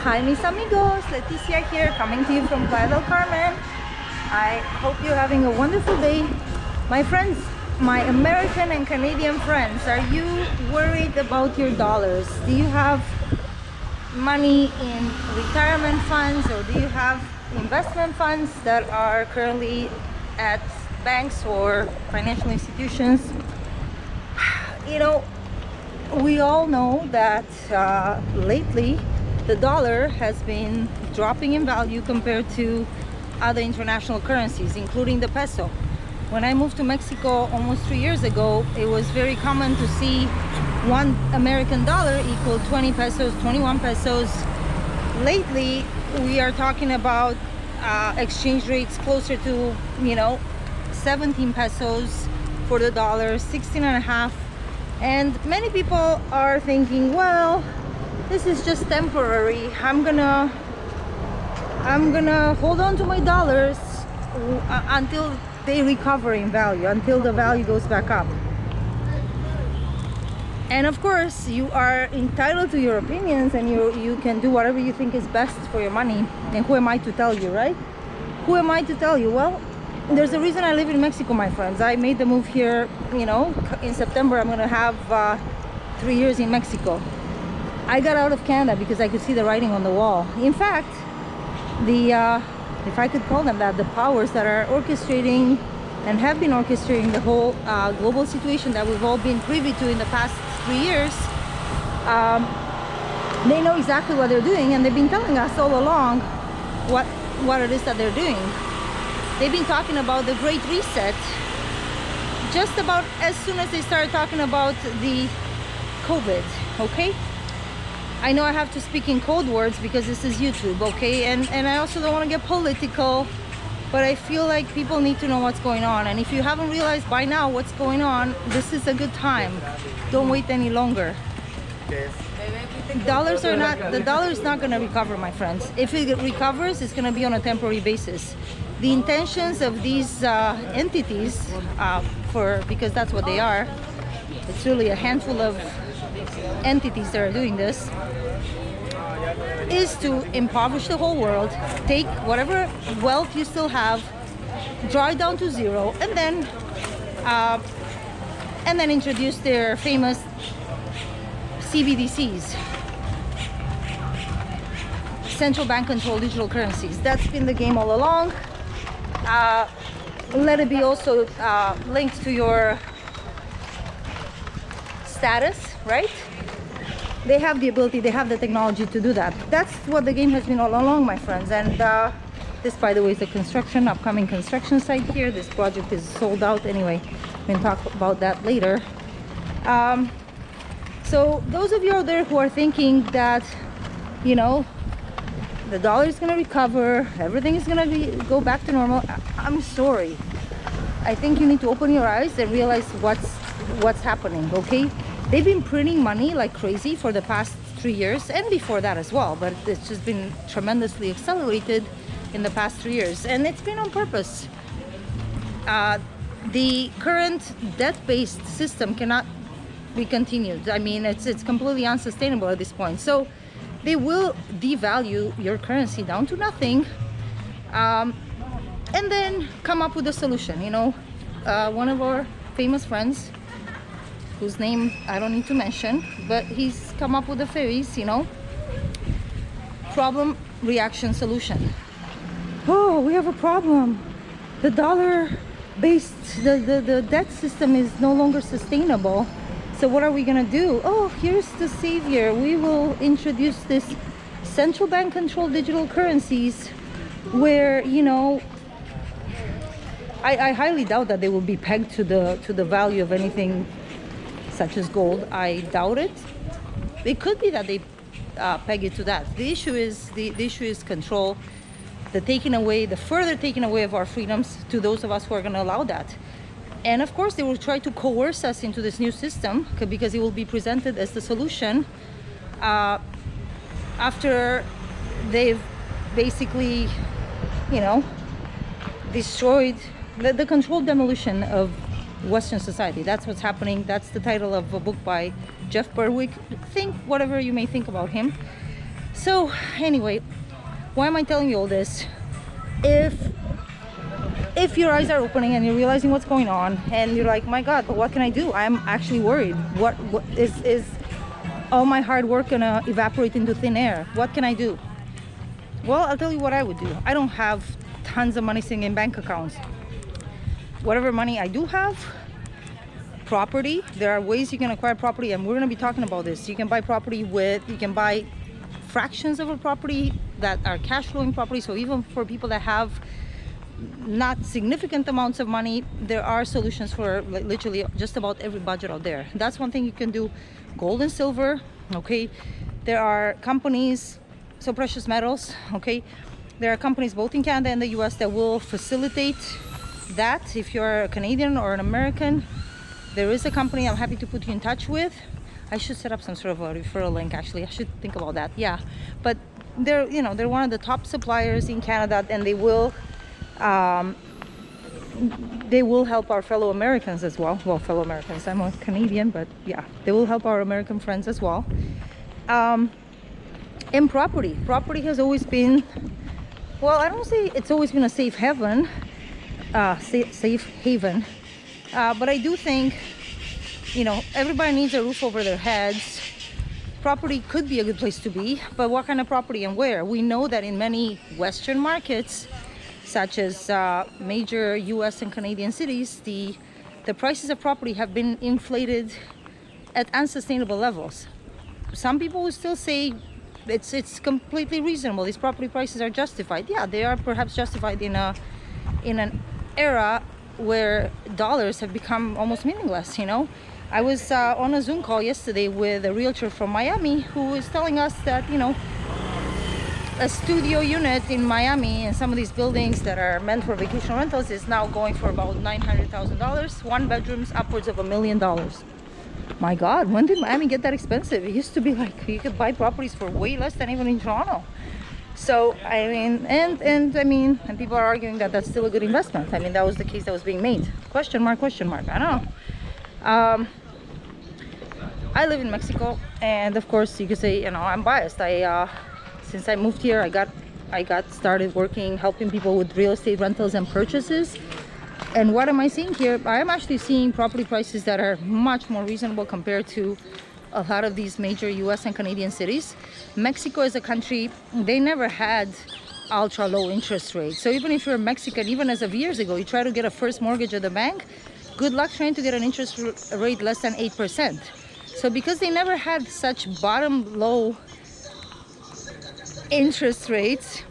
Hi mis amigos, Leticia here, coming to you from Playa del Carmen. I hope you're having a wonderful day. My friends, my American and Canadian friends, are you worried about your dollars? Do you have money in retirement funds, or do you have investment funds that are currently at banks or financial institutions? You know, we all know that lately the dollar has been dropping in value compared to other international currencies, including the peso. When I moved to Mexico almost 3 years ago, it was very common to see one American dollar equal 20 pesos, 21 pesos. Lately, we are talking about exchange rates closer to, 17 pesos for the dollar, 16 and a half. And many people are thinking, well, this is just temporary. I'm gonna hold on to my dollars until they recover in value, until the value goes back up. And of course, you are entitled to your opinions, and you can do whatever you think is best for your money. And who am I to tell you, right? Who am I to tell you? Well, there's a reason I live in Mexico, my friends. I made the move here, in September. I'm gonna have 3 years in Mexico. I got out of Canada because I could see the writing on the wall. In fact, if I could call them that, the powers that are orchestrating and have been orchestrating the whole global situation that we've all been privy to in the past 3 years, they know exactly what they're doing, and they've been telling us all along what it is that they're doing. They've been talking about the Great Reset just about as soon as they started talking about the COVID, okay? I know I have to speak in code words because this is YouTube, okay? And I also don't want to get political, but I feel like people need to know what's going on. And if you haven't realized by now what's going on, this is a good time. Don't wait any longer. The dollar is not going to recover, my friends. If it recovers, it's going to be on a temporary basis. The intentions of these entities, because that's what they are, it's really a handful of entities that are doing this, is to impoverish the whole world, take whatever wealth you still have, draw it down to zero, and then introduce their famous CBDCs, central bank controlled digital currencies. That's been the game all along. Let it be also linked to your status, right? They have the ability, they have the technology to do that. That's what the game has been all along, my friends. And this, by the way, is the upcoming construction site here. This project is sold out anyway. We can talk about that later. So those of you out there who are thinking that, the dollar is going to recover, everything is going to go back to normal, I'm sorry. I think you need to open your eyes and realize what's happening, okay? They've been printing money like crazy for the past 3 years, and before that as well, but it's just been tremendously accelerated in the past 3 years, and it's been on purpose. The current debt-based system cannot be continued. I mean, it's completely unsustainable at this point. So they will devalue your currency down to nothing, and then come up with a solution. One of our famous friends, whose name I don't need to mention, but he's come up with a phrase, problem, reaction, solution. Oh, we have a problem. The dollar-based, the debt system is no longer sustainable. So what are we gonna do? Oh, here's the savior. We will introduce this central bank controlled digital currencies where, I highly doubt that they will be pegged to the value of anything such as gold. I doubt it. It could be that they peg it to that. The issue is control, the further taking away of our freedoms to those of us who are going to allow that. And of course, they will try to coerce us into this new system because it will be presented as the solution after they've basically, destroyed the controlled demolition of Western society. That's what's happening. That's the title of a book by Jeff Berwick. Think whatever you may think about him. So anyway, why am I telling you all this? If your eyes are opening and you're realizing what's going on and you're like, my God, but what can I do? I'm actually worried. What is all my hard work gonna evaporate into thin air? What can I do? Well, I'll tell you what I would do. I don't have tons of money sitting in bank accounts. Whatever money I do have, property, there are ways you can acquire property, and we're going to be talking about this. You can buy property you can buy fractions of a property that are cash flowing property. So even for people that have not significant amounts of money, there are solutions for literally just about every budget out there. That's one thing you can do. Gold and silver, okay? There are companies, so precious metals, okay? There are companies both in Canada and the US that will facilitate that. If you're a Canadian or an American, there is a company I'm happy to put you in touch with. I should set up some sort of a referral link, actually. I should think about that, yeah. But they're one of the top suppliers in Canada, and they will help our fellow Americans as well. Well, fellow Americans, I'm a Canadian, but yeah, they will help our American friends as well. And property has always been, well, I don't say it's always been a safe haven, but I do think, everybody needs a roof over their heads. Property could be a good place to be, but what kind of property and where? We know that in many Western markets, such as major US and Canadian cities, the prices of property have been inflated at unsustainable levels. Some people will still say it's completely reasonable. These property prices are justified. Yeah, they are perhaps justified in an era where dollars have become almost meaningless. I was on a Zoom call yesterday with a realtor from Miami who was telling us that a studio unit in Miami and some of these buildings that are meant for vacation rentals is now going for about $900,000. One bedroom's upwards of $1 million. My God, when did Miami get that expensive? It used to be like you could buy properties for way less than even in Toronto. So I mean, and people are arguing that that's still a good investment. I mean, that was the case that was being made. Question mark. I don't know. I live in Mexico, and of course you could say, I'm biased. Since I moved here, I got started working, helping people with real estate rentals and purchases. And what am I seeing here? I am actually seeing property prices that are much more reasonable compared to a lot of these major US and Canadian cities. Mexico as a country, they never had ultra low interest rates. So even if you're Mexican, even as of years ago, you try to get a first mortgage at the bank, good luck trying to get an interest rate less than 8%. So because they never had such bottom low interest rates,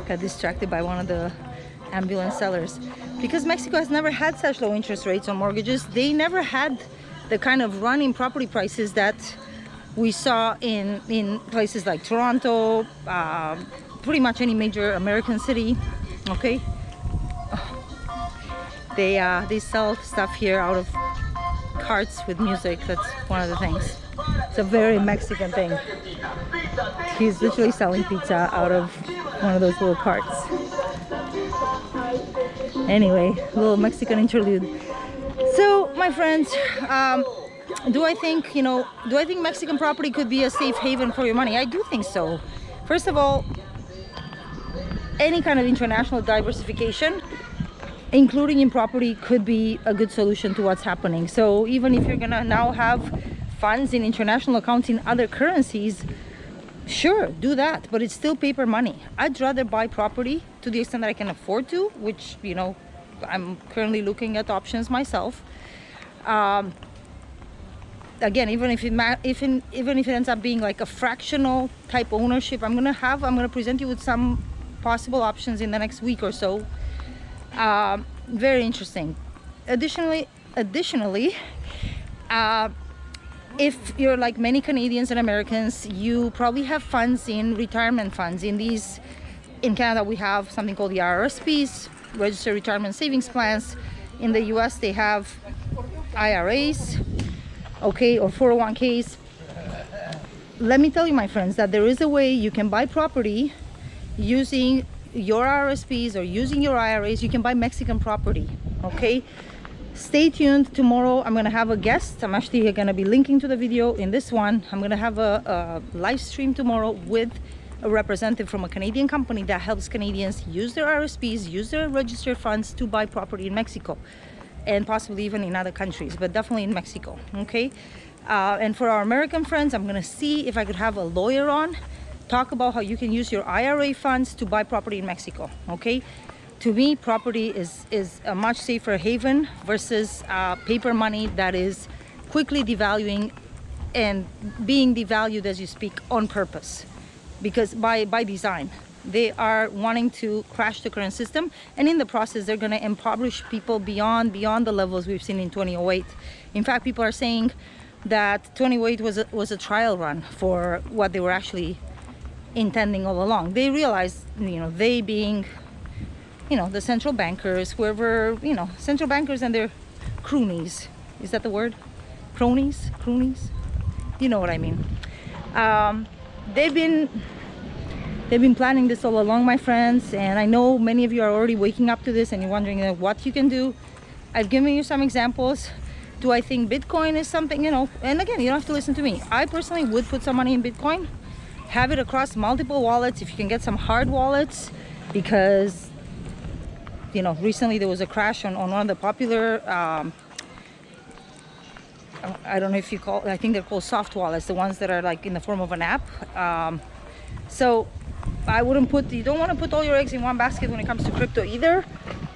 got distracted by one of the ambulance sellers. Because Mexico has never had such low interest rates on mortgages, they never had the kind of run in property prices that we saw in places like Toronto, pretty much any major American city. Okay, they sell stuff here out of carts with music. That's one of the things. It's a very Mexican thing. He's literally selling pizza out of one of those little carts. Anyway, a little Mexican interlude. So, my friends, do I think Mexican property could be a safe haven for your money? I do think so. First of all, any kind of international diversification, including in property, could be a good solution to what's happening. So even if you're gonna now have funds in international accounts in other currencies, sure, do that, but it's still paper money. I'd rather buy property to the extent that I can afford to, which I'm currently looking at options myself. Again, even if it ends up being like a fractional type ownership, I'm gonna present you with some possible options in the next week or so. Very interesting. Additionally, if you're like many Canadians and Americans, you probably have funds in retirement funds. In Canada, we have something called the RRSPs, Registered Retirement Savings Plans. In the US, they have IRAs, okay, or 401ks. Let me tell you, my friends, that there is a way you can buy property using your RSPs or using your IRAs. You can buy Mexican property, okay? Stay tuned. Tomorrow I'm gonna have a guest. I'm actually gonna be linking to the video in this one. I'm gonna have a live stream tomorrow with a representative from a Canadian company that helps Canadians use their RSPs, use their registered funds to buy property in Mexico, and possibly even in other countries, but definitely in Mexico. Okay. And for our American friends, I'm gonna see if I could have a lawyer on, talk about how you can use your IRA funds to buy property in Mexico. Okay. To me, property is a much safer haven versus paper money that is quickly devaluing and being devalued as you speak on purpose, because by design they are wanting to crash the current system, and in the process they're going to impoverish people beyond the levels we've seen in 2008. In fact, people are saying that 2008 was a trial run for what they were actually intending all along. They realized, they being the central bankers, whoever, central bankers and their cronies. Is that the word? Cronies? You know what I mean. They've been planning this all along, my friends, and I know many of you are already waking up to this and you're wondering what you can do. I've given you some examples. Do I think Bitcoin is something, and again, you don't have to listen to me. I personally would put some money in Bitcoin, have it across multiple wallets if you can get some hard wallets, because recently there was a crash on one of the popular I don't know if I think they're called soft wallets, the ones that are like in the form of an app. So I wouldn't you don't want to put all your eggs in one basket when it comes to crypto either,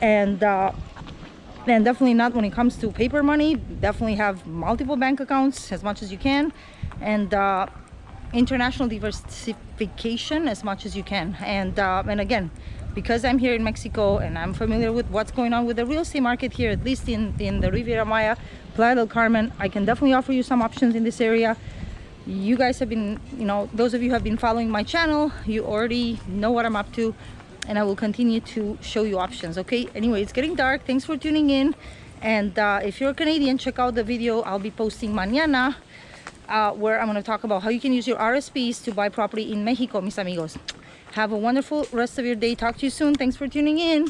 and definitely not when it comes to paper money. Definitely have multiple bank accounts as much as you can, and international diversification as much as you can. And again, because I'm here in Mexico and I'm familiar with what's going on with the real estate market here, at least in the Riviera Maya, Playa del Carmen, I can definitely offer you some options in this area. You guys have been, those of you who have been following my channel, you already know what I'm up to, and I will continue to show you options. Okay, anyway, it's getting dark. Thanks for tuning in, and if you're Canadian, check out the video I'll be posting mañana, where I'm going to talk about how you can use your RSPs to buy property in Mexico, mis amigos. Have a wonderful rest of your day. Talk to you soon. Thanks for tuning in.